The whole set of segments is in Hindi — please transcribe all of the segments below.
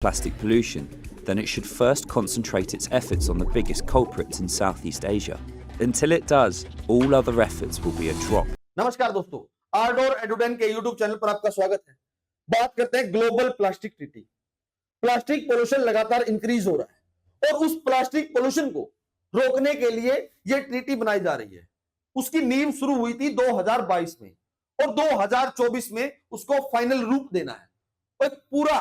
plastic pollution, then it should first concentrate its efforts on the biggest culprits in Southeast Asia. Until it does, all other efforts will be a drop. नमस्कार दोस्तों, आर्डोर एडुडेन के यूट्यूब चैनल पर आपका स्वागत है। बात करते हैं global plastic treaty. Plastic pollution लगातार इंक्रीज हो रहा है और उस प्लास्टिक पोल्यूशन को रोकने के लिए यह ट्रीटी बनाई जा रही है। उसकी नींव शुरू हुई थी 2022 में और 2024 में उसको फाइनल रूप देना है और पूरा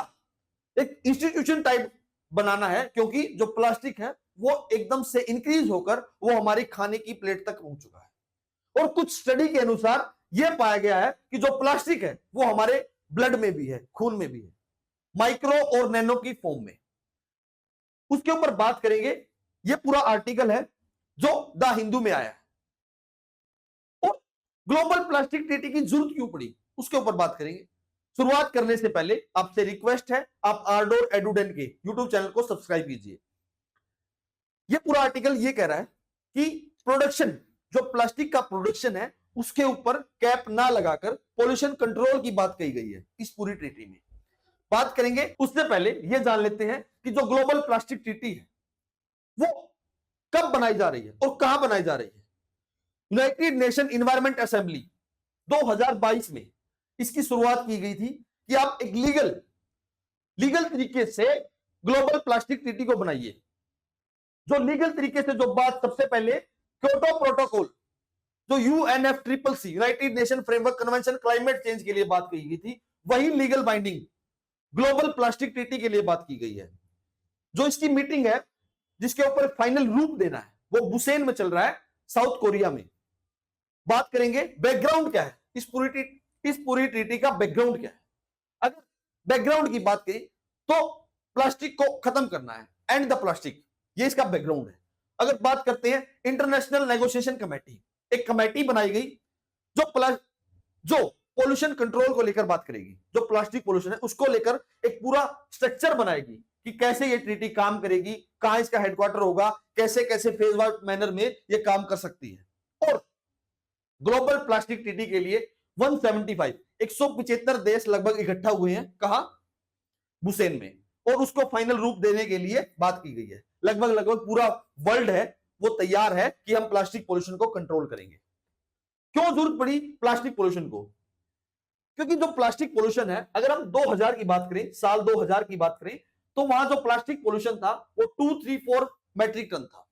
एक इंस्टीट्यूशन टाइप बनाना है, क्योंकि जो प्लास्टिक है वो एकदम से इंक्रीज होकर वो हमारी खाने की प्लेट तक पहुंच चुका है। और कुछ स्टडी के अनुसार यह पाया गया है कि जो प्लास्टिक है वो हमारे ब्लड में भी है, खून में भी है, माइक्रो और नैनो की फॉर्म में। उसके ऊपर बात करेंगे। यह पूरा आर्टिकल है जो द हिंदू में आया है। और ग्लोबल प्लास्टिक ट्रीटी की जरूरत क्यों पड़ी उसके ऊपर बात करेंगे। शुरुआत करने से पहले आपसे रिक्वेस्ट है, आप आर्डोर एडुडेन के यूट्यूब चैनल को सब्सक्राइब कीजिए। यह पूरा आर्टिकल यह कह रहा है कि प्रोडक्शन, जो प्लास्टिक का प्रोडक्शन है उसके ऊपर कैप ना लगाकर पोल्यूशन कंट्रोल की बात कही गई है इस पूरी ट्रीटी में। बात करेंगे। उससे पहले यह जान लेते हैं कि जो ग्लोबल प्लास्टिक ट्रीटी है वो कब बनाई जा रही है और कहां बनाई जा रही है। यूनाइटेड नेशन इन्वायरमेंट असेंबली 2022 में इसकी शुरुआत की गई थी कि आप एक लीगल तरीके से ग्लोबल प्लास्टिक ट्रीटी को बनाइए। जो लीगल तरीके से जो बात सबसे पहले क्योटो प्रोटोकॉल, जो UNFCCC United nation framework convention climate change के लिए बात की गई थी, वही legal binding global plastic treaty के लिए बात की गई है। जो इसकी मीटिंग है जिसके ऊपर फाइनल रूप देना है वो बुसेन में चल रहा है, साउथ कोरिया में। बात करेंगे बैकग्राउंड क्या है इस पूरी ट्रीटी का बैकग्राउंड क्या है। अगर बैकग्राउंड की बात करें तो प्लास्टिक को खत्म करना है, एंड द प्लास्टिक, ये इसका बैकग्राउंड है। अगर बात करते हैं इंटरनेशनल नेगोशिएशन कमेटी, एक कमेटी बनाई गई जो पोल्यूशन कंट्रोल को लेकर बात करेगी। जो प्लास्टिक पोल्यूशन है उसको लेकर एक पूरा स्ट्रक्चर बनाएगी कि कैसे ये ट्रीटी काम करेगी, कहां इसका हेडक्वार्टर होगा, कैसे कैसे फेज वाइज मैनर में ये काम कर सकती है। और ग्लोबल प्लास्टिक ट्रीटी के लिए 175 देश लगभग इकट्ठा हुए हैं। कहा? बुसेन में। और उसको फाइनल रूप देने के लिए बात की गई है। लगभग पूरा वर्ल्ड है वो तैयार है कि हम प्लास्टिक पोल्यूशन को कंट्रोल करेंगे। क्यों जरूरत पड़ी प्लास्टिक पोल्यूशन को? क्योंकि जो प्लास्टिक पोल्यूशन है, अगर हम 2000 की बात करें, साल 2000 की बात करें, तो वहां जो प्लास्टिक पोल्यूशन था वो 234 मैट्रिक टन था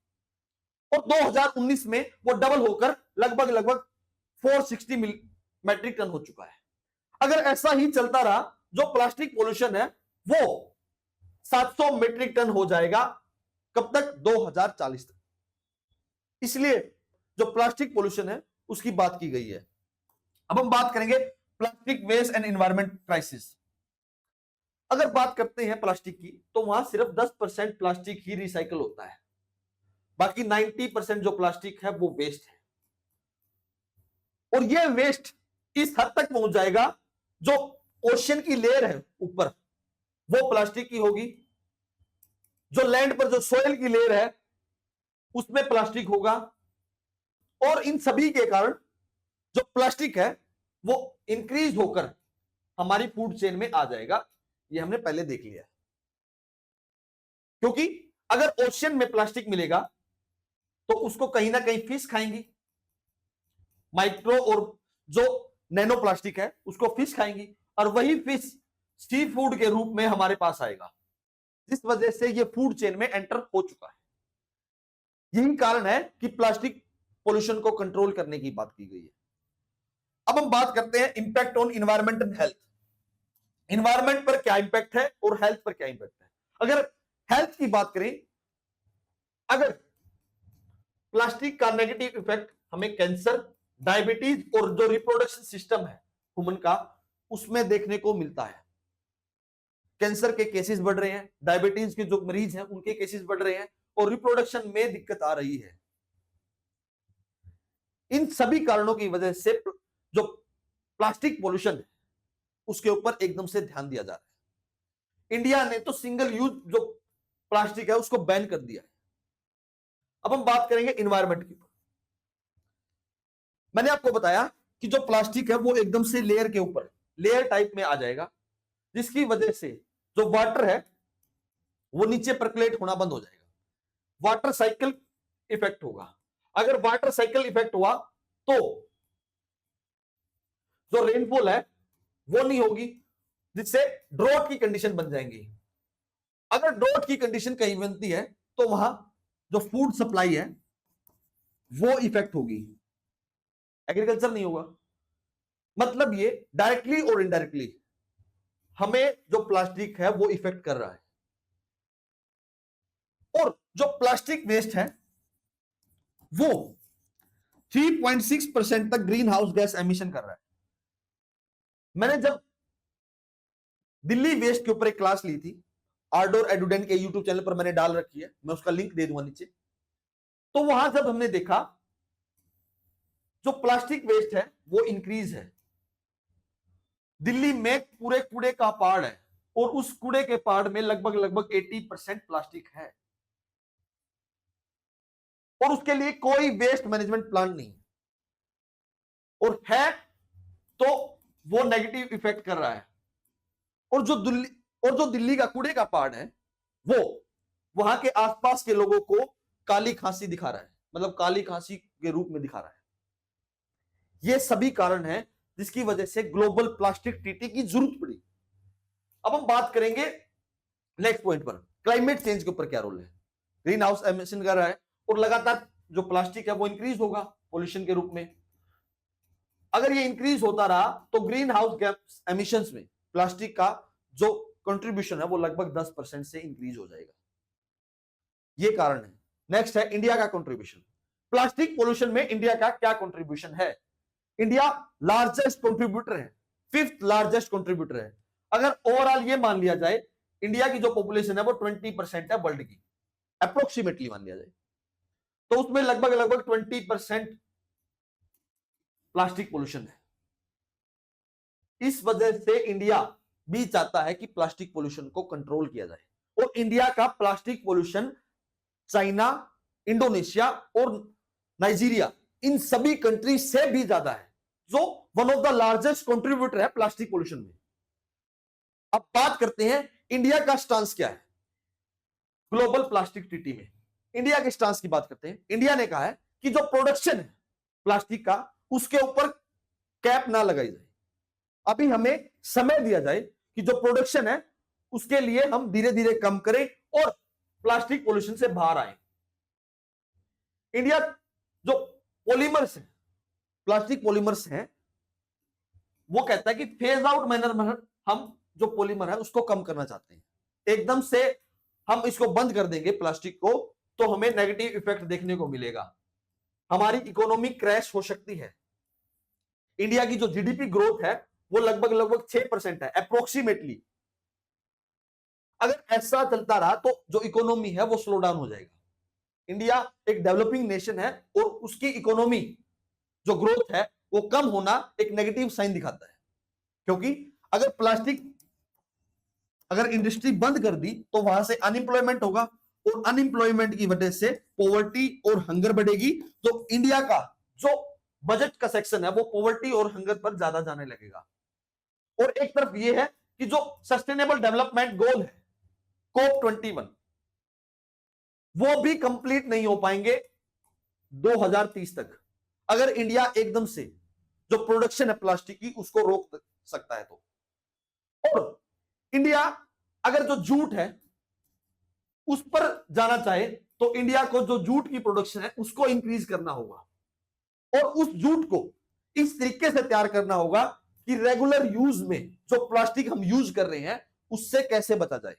और 2019 में वो डबल होकर लगभग 460 मैट्रिक टन हो चुका है। अगर ऐसा ही चलता रहा, जो प्लास्टिक पोल्यूशन है वो 700 मैट्रिक टन हो जाएगा। कब तक? 2040 तक। इसलिए जो प्लास्टिक पोल्यूशन है उसकी बात की गई है। अब हम बात करेंगे plastic waste and environment crisis. अगर बात करते हैं प्लास्टिक की तो वहां सिर्फ 10% प्लास्टिक ही रिसाइकल होता है, बाकी 90% जो प्लास्टिक है वो वेस्ट है। और ये वेस्ट इस हद तक पहुंच जाएगा, जो ओशन की लेयर है ऊपर वो प्लास्टिक की होगी, जो लैंड पर जो सोयल की लेयर है उसमें प्लास्टिक होगा। और इन सभी के कारण जो प्लास्टिक है वो इंक्रीज होकर हमारी फूड चेन में आ जाएगा। ये हमने पहले देख लिया। क्योंकि अगर ओशन में प्लास्टिक मिलेगा तो उसको कहीं ना कहीं फिश खाएंगी, माइक्रो और जो नैनो प्लास्टिक है उसको फिश खाएंगी, और वही फिश सी फूड के रूप में हमारे पास आएगा, जिस वजह से ये फूड चेन में एंटर हो चुका है। यही कारण है कि प्लास्टिक पोल्यूशन को कंट्रोल करने की बात की गई है। अब हम बात करते हैं impact on environment and health. Environment पर क्या इंपैक्ट है और हेल्थ पर क्या इंपैक्ट है। अगर हेल्थ की बात करें, अगर प्लास्टिक का नेगेटिव इफेक्ट हमें कैंसर, डायबिटीज और जो रिप्रोडक्शन सिस्टम है ह्यूमन का, उसमें देखने को मिलता है। कैंसर के केसेस बढ़ रहे हैं, डायबिटीज के जो मरीज हैं उनके केसेस बढ़ रहे हैं और रिप्रोडक्शन में दिक्कत आ रही है। इन सभी कारणों की वजह से जो प्लास्टिक पोल्यूशन है उसके ऊपर एकदम से ध्यान दिया जा रहा है। इंडिया ने तो सिंगल यूज जो प्लास्टिक है उसको बैन कर दिया है। अब हम बात करेंगे एनवायरमेंट की। मैंने आपको बताया कि जो प्लास्टिक है वो एकदम से लेयर के ऊपर लेयर टाइप में आ जाएगा, जिसकी वजह से जो वाटर है वो नीचे परकुलेट होना बंद हो जाएगा, वाटर साइकिल इफेक्ट होगा। अगर वाटर साइकिल इफेक्ट हुआ तो जो रेनफॉल है वो नहीं होगी, जिससे ड्रॉट की कंडीशन बन जाएंगी। अगर ड्रॉट की कंडीशन कहीं बनती है तो वहां जो फूड सप्लाई है वो इफेक्ट होगी, एग्रीकल्चर नहीं होगा। मतलब ये डायरेक्टली और इनडायरेक्टली हमें जो प्लास्टिक है वो इफेक्ट कर रहा है। और जो प्लास्टिक वेस्ट है वो 3.6% तक ग्रीन हाउस गैस एमिशन कर रहा है। मैंने जब दिल्ली वेस्ट के ऊपर एक क्लास ली थी, आर्डोर एडुडेंट के यूट्यूब चैनल पर मैंने डाल रखी है, मैं उसका लिंक दे दूंगा नीचे। तो वहां जब हमने देखा जो प्लास्टिक वेस्ट है वो इंक्रीज है। दिल्ली में पूरे कूड़े का पहाड़ है और उस कूड़े के पहाड़ में लगभग 80% प्लास्टिक है और उसके लिए कोई वेस्ट मैनेजमेंट प्लान नहीं है, और है तो वो नेगेटिव इफेक्ट कर रहा है। और जो दिल्ली का कूड़े का पहाड़ है वो वहां के आसपास के लोगों को काली खांसी दिखा रहा है, मतलब काली खांसी के रूप में दिखा रहा है। ये सभी कारण है जिसकी वजह से ग्लोबल प्लास्टिक ट्रीटी की जरूरत पड़ी। अब हम बात करेंगे नेक्स्ट पॉइंट पर, क्लाइमेट चेंज के ऊपर क्या रोल है। ग्रीन हाउस एमिशन कर रहा है और लगातार जो प्लास्टिक है वो इंक्रीज होगा पोल्यूशन के रूप में। अगर ये इंक्रीज होता रहा तो ग्रीन हाउस गैस एमिशंस में प्लास्टिक का जो कंट्रीब्यूशन है वो लगभग 10% से इंक्रीज हो जाएगा। ये कारण है। नेक्स्ट है इंडिया का कंट्रीब्यूशन। प्लास्टिक पोल्यूशन में इंडिया का क्या कंट्रीब्यूशन है। इंडिया लार्जेस्ट कंट्रीब्यूटर है, 5th लार्जेस्ट कंट्रीब्यूटर है। अगर ओवरऑल ये मान लिया जाए इंडिया की जो पॉपुलेशन है वो 20% है वर्ल्ड की, अप्रोक्सीमेटली मान लिया जाए, तो उसमें लगभग 20% प्लास्टिक पोल्यूशन है। इस वजह से इंडिया भी चाहता है कि प्लास्टिक पोल्यूशन को कंट्रोल किया जाए। और इंडिया का प्लास्टिक पोल्यूशन चाइना, इंडोनेशिया और नाइजीरिया इन सभी कंट्री से भी ज्यादा है, जो one of the largest contributor है प्लास्टिक पोल्यूशन में। अब बात करते हैं इंडिया का स्टांस क्या है ग्लोबल प्लास्टिक ट्रीटी में। इंडिया के स्टांस की बात करते हैं। इंडिया ने कहा है कि जो प्रोडक्शन है प्लास्टिक का उसके ऊपर कैप ना लगाई जाए। अभी हमें समय दिया जाए कि जो प्रोडक्शन है उसके लिए हम धीरे धीरे कम करें और प्लास्टिक पोल्यूशन से बाहर आए। इंडिया जो पॉलीमर्स है, प्लास्टिक पॉलीमर्स हैं, वो कहता है कि फेज आउट मैनर में हम जो पॉलीमर है उसको कम करना चाहते हैं। एकदम से हम इसको बंद कर देंगे प्लास्टिक को तो हमें नेगेटिव इफेक्ट देखने को मिलेगा, हमारी इकोनॉमी क्रैश हो सकती है। इंडिया की जो जीडीपी ग्रोथ है वो लगभग 6% है अप्रोक्सीमेटली। अगर ऐसा चलता रहा तो जो इकोनॉमी है वो स्लो डाउन हो जाएगा। इंडिया एक डेवलपिंग नेशन है और उसकी इकोनॉमी जो ग्रोथ है वो कम होना एक नेगेटिव साइन दिखाता है, क्योंकि अगर प्लास्टिक अगर इंडस्ट्री बंद कर दी तो वहां से अनएम्प्लॉयमेंट होगा और अनएम्प्लॉयमेंट की वजह से पॉवर्टी और हंगर बढ़ेगी। तो इंडिया का जो बजट का सेक्शन है वो पॉवर्टी और हंगर पर ज्यादा जाने लगेगा। और एक तरफ ये है कि जो सस्टेनेबल डेवलपमेंट गोल है COP21 वो भी कंप्लीट नहीं हो पाएंगे 2030 तक अगर इंडिया एकदम से जो प्रोडक्शन है प्लास्टिक की उसको रोक सकता है तो। और इंडिया अगर जो जूट है उस पर जाना चाहे तो इंडिया को जो जूट की प्रोडक्शन है उसको इंक्रीज करना होगा और उस जूट को इस तरीके से तैयार करना होगा कि रेगुलर यूज में जो प्लास्टिक हम यूज कर रहे हैं उससे कैसे बचा जाए।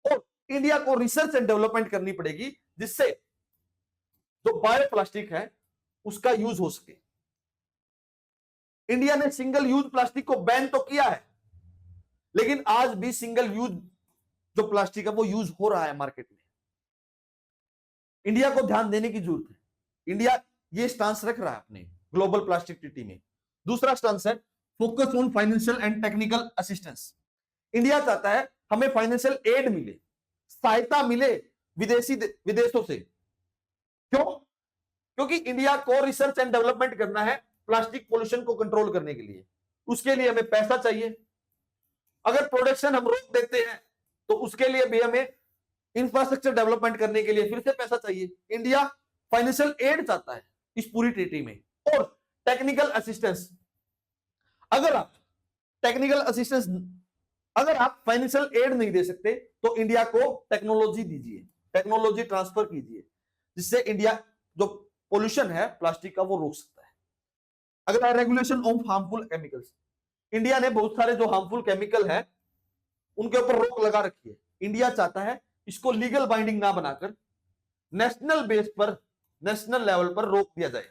और इंडिया को रिसर्च एंड डेवलपमेंट करनी पड़ेगी जिससे जो बायो प्लास्टिक है उसका यूज हो सके। इंडिया ने सिंगल यूज प्लास्टिक को बैन तो किया है, लेकिन आज भी सिंगल यूज जो प्लास्टिक है वो यूज हो रहा है मार्केट में। इंडिया को ध्यान देने की जरूरत है। इंडिया ये स्टांस रख रहा है अपने ग्लोबल प्लास्टिक ट्रीटी में। दूसरा स्टांस है focus on financial and technical assistance. India चाहता है हमें फाइनेंशियल एड मिले, सहायता मिले विदेशों से। क्यों? क्योंकि इंडिया को रिसर्च एंड डेवलपमेंट करना है प्लास्टिक पोल्यूशन को कंट्रोल करने के लिए। उसके लिए हमें पैसा चाहिए। अगर प्रोडक्शन हम रोक देते हैं तो उसके लिए भी हमें इंफ्रास्ट्रक्चर डेवलपमेंट करने के लिए फिर से पैसा चाहिए। इंडिया फाइनेंशियल एड चाहता है इस पूरी ट्रीटी में, और टेक्निकल असिस्टेंस। अगर आप टेक्निकल असिस्टेंस, अगर आप फाइनेंशियल एड नहीं दे सकते तो इंडिया को टेक्नोलॉजी दीजिए, टेक्नोलॉजी ट्रांसफर कीजिए, जिससे इंडिया जो पोल्यूशन है प्लास्टिक का वो रोक सकता है। अगर regulation of harmful chemicals, India ने बहुत सारे जो हार्मफुल केमिकल है उनके ऊपर रोक लगा रखी है। इंडिया चाहता है इसको लीगल बाइंडिंग ना बनाकर नेशनल बेस पर, नेशनल लेवल पर रोक दिया जाए।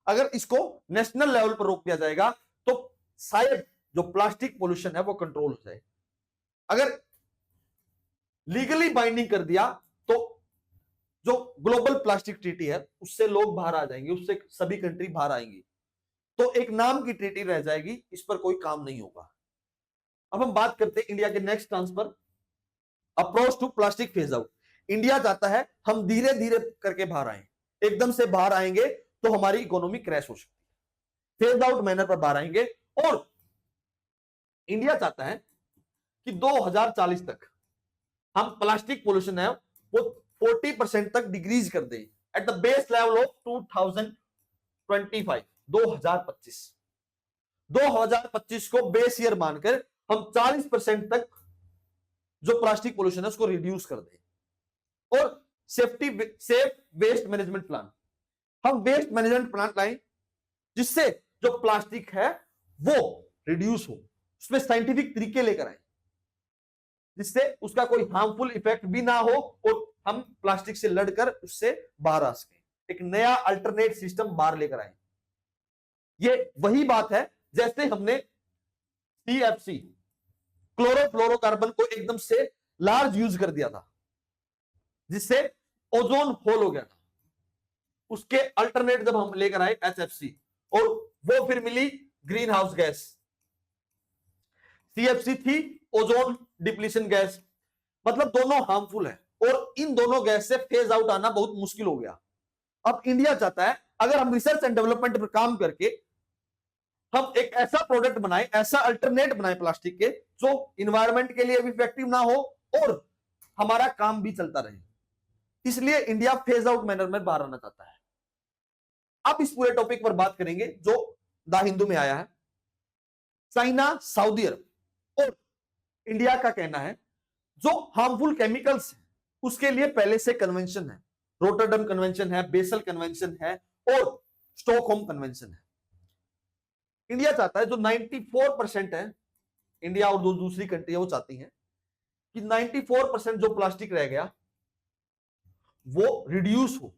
अगर इसको नेशनल लेवल पर रोक दिया जाएगा तो शायद जो प्लास्टिक पोल्यूशन है वो कंट्रोल हो जाए। अगर लीगली बाइंडिंग कर दिया तो जो ग्लोबल प्लास्टिक ट्रीटी है उससे लोग बाहर आ जाएंगे, उससे सभी कंट्री बाहर आएंगी, तो एक नाम की ट्रीटी रह जाएगी, इस पर कोई काम नहीं होगा। अब हम बात करते हैं इंडिया के next transfer, approach to plastic phase out. India चाहता है हम धीरे धीरे करके बाहर आए, एकदम से बाहर आएंगे तो हमारी इकोनॉमी क्रैश हो सकती है। फेज आउट मैनर पर बाहर आएंगे, और इंडिया चाहता है कि 2040 तक हम प्लास्टिक पोल्यूशन है वो 40% तक डिक्रीज कर दें at the base level of 2025। 2025 को बेस ईयर मानकर हम 40% तक जो प्लास्टिक पोल्यूशन है उसको रिड्यूस कर दें। और सेफ वेस्ट मैनेजमेंट प्लान, हम वेस्ट मैनेजमेंट प्लान लाएं जिससे जो प्लास्टिक है वो रिड्यूस हो, उसमें साइंटिफिक तरीके लेकर आए जिससे उसका कोई हार्मफुल इफेक्ट भी ना हो और हम प्लास्टिक से लड़कर उससे बाहर आ सके। एक नया अल्टरनेट सिस्टम बाहर लेकर आए। ये वही बात है जैसे हमने CFC क्लोरोफ्लोरोकार्बन को एकदम से लार्ज यूज कर दिया था जिससे ओजोन होल हो गया था। उसके अल्टरनेट जब हम लेकर आए HFC, और वो फिर मिली ग्रीन हाउस गैस। CFC थी ओजोन डिप्लीशन गैस, मतलब दोनों हार्मफुल है और इन दोनों गैस से फेज आउट आना बहुत मुश्किल हो गया। अब इंडिया चाहता है अगर हम रिसर्च एंड डेवलपमेंट पर काम करके हम एक ऐसा प्रोडक्ट बनाए, ऐसा अल्टरनेट बनाए प्लास्टिक के जो इन्वायरमेंट के लिए भी इफेक्टिव ना हो और हमारा काम भी चलता रहे, इसलिए इंडिया फेज आउट मैनर में बाहर आना चाहता है। अब इस पूरे टॉपिक पर बात करेंगे जो द हिंदू में आया है। चाइना, सऊदी अरब और इंडिया का कहना है जो हार्मफुल केमिकल्स है उसके लिए पहले से कन्वेंशन है, रोटरडम कन्वेंशन है, बेसल कन्वेंशन है और स्टॉकहोम कन्वेंशन है। इंडिया चाहता है जो 94% है, इंडिया और दूसरी कंट्री है वो चाहती हैं कि 94% जो प्लास्टिक रह गया वो रिड्यूस हो।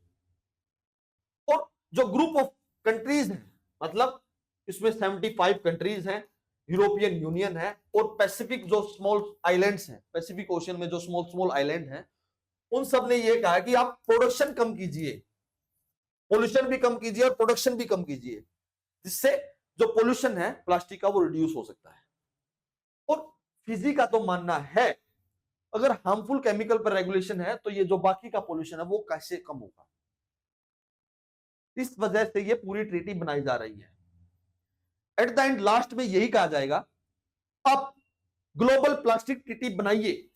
और जो ग्रुप ऑफ कंट्रीज हैं, मतलब इसमें 75 कंट्रीज हैं, यूरोपियन यूनियन है और पैसिफिक जो स्मॉल आइलैंड्स हैं, पैसिफिक ओशन में जो स्मॉल आइलैंड हैं, उन सब ने ये कहा कि आप प्रोडक्शन कम कीजिए, पोल्यूशन भी कम कीजिए और प्रोडक्शन भी कम कीजिए, जिससे जो पोल्यूशन है प्लास्टिक का वो रिड्यूस हो सकता है। और फिजी का तो मानना है अगर हार्मफुल केमिकल पर रेगुलेशन है तो ये जो बाकी का पोल्यूशन है वो कैसे कम होगा। इस वजह से ये पूरी ट्रीटी बनाई जा रही है। एट द एंड लास्ट में यही कहा जाएगा आप ग्लोबल प्लास्टिक ट्रीटी बनाइए,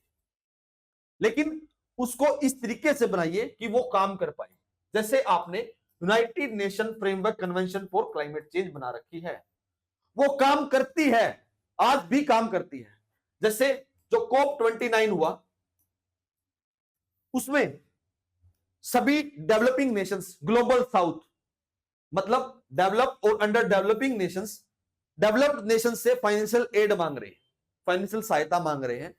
लेकिन उसको इस तरीके से बनाइए कि वो काम कर पाए। जैसे आपने United nation framework convention for climate change बना रखी है, वो काम करती है, आज भी काम करती है। जैसे जो COP29 हुआ उसमें सभी डेवलपिंग नेशंस, ग्लोबल साउथ मतलब डेवलप और under developing Nations, developed nation से फाइनेंशियल एड मांग रहे हैं, फाइनेंशियल सहायता मांग रहे हैं।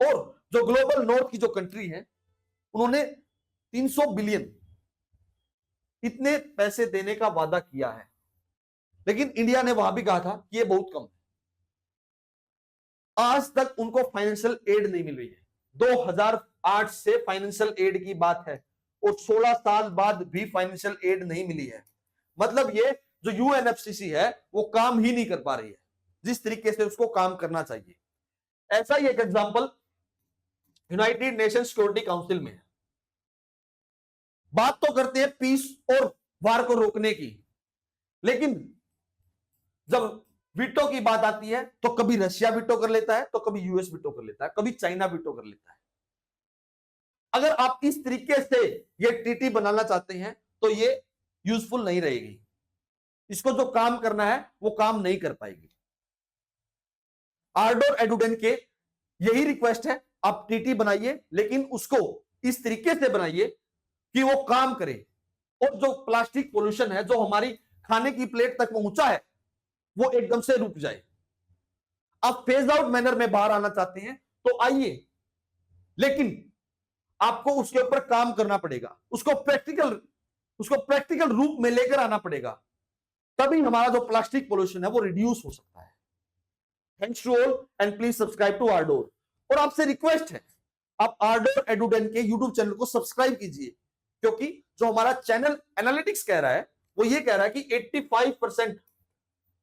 और जो ग्लोबल नॉर्थ की जो कंट्री है उन्होंने 300 बिलियन इतने पैसे देने का वादा किया है, लेकिन इंडिया ने वहां भी कहा था कि ये बहुत कम है। आज तक उनको फाइनेंशियल एड नहीं मिल रही है। 2008 से फाइनेंशियल एड की बात है और 16 साल बाद भी फाइनेंशियल एड नहीं मिली है। मतलब ये जो UNFCCC है वो काम ही नहीं कर पा रही है जिस तरीके से उसको काम करना चाहिए। ऐसा ही एक example United nation security council में है। बात तो करते हैं पीस और वार को रोकने की, लेकिन जब वीटो की बात आती है तो कभी रशिया वीटो कर लेता है, तो कभी यूएस वीटो कर लेता है, कभी चाइना वीटो कर लेता है। अगर आप इस तरीके से ये ट्रीटी बनाना चाहते हैं तो ये यूजफुल नहीं रहेगी, इसको जो काम करना है वो काम नहीं कर पाएगी। आर्डोर एडुडेन के यही रिक्वेस्ट है, आप ट्रीटी बनाइए लेकिन उसको इस तरीके से बनाइए कि वो काम करे और जो प्लास्टिक पोल्यूशन है जो हमारी खाने की प्लेट तक पहुंचा है वो एकदम से रुक जाए। आप फेज आउट मैनर में बाहर आना चाहते हैं तो आइए, लेकिन आपको उसके ऊपर काम करना पड़ेगा, उसको प्रैक्टिकल रूप में लेकर आना पड़ेगा, तभी हमारा जो प्लास्टिक पोल्यूशन है वो रिड्यूस हो सकता है। Thanks to all and please subscribe to आर्डोर। और आपसे रिक्वेस्ट है, आप आर्डोर एडुडेन के यूट्यूब चैनल को सब्सक्राइब कीजिए, क्योंकि जो हमारा चैनल एनालिटिक्स कह रहा है वो ये कह रहा है कि 85%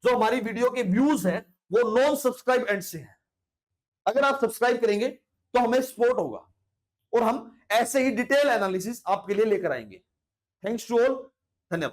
जो हमारी वीडियो के व्यूज हैं वो नॉन सब्सक्राइब एंड से हैं। अगर आप सब्सक्राइब करेंगे तो हमें सपोर्ट होगा और हम ऐसे ही डिटेल एनालिसिस आपके लिए लेकर आएंगे। Thanks to all.